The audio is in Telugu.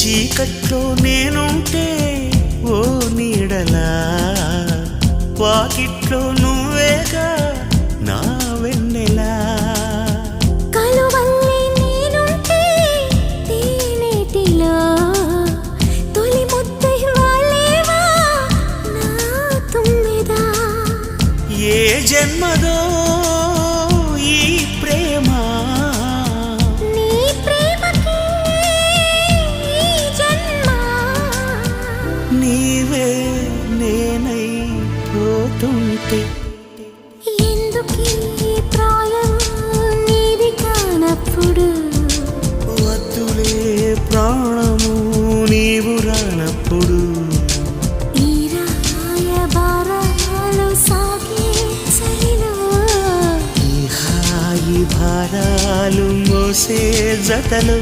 చీకట్లో నేనుంటే ఓ నీడలా, వాకిట్లో నువ్వేగా నా వెన్నెలా. కలువల్లే నేనుంటే తేనెటిలో, తొలి ముద్దై వాలేవా నా తుమ్మెదా. ఏ జన్మదో ఈ ప్రేమ, నీ ప్రేమకి ఈ జన్మ. నీవే నేనై పోతుంటే ఎందుకీ ప్రాయం నీది కానప్పుడు, వద్దులే ప్రాణము నీవు రానప్పుడు. ఈ రాయబారాలు సాగే చలిలో, ఈ హాయి భారాలు మోసే జతలు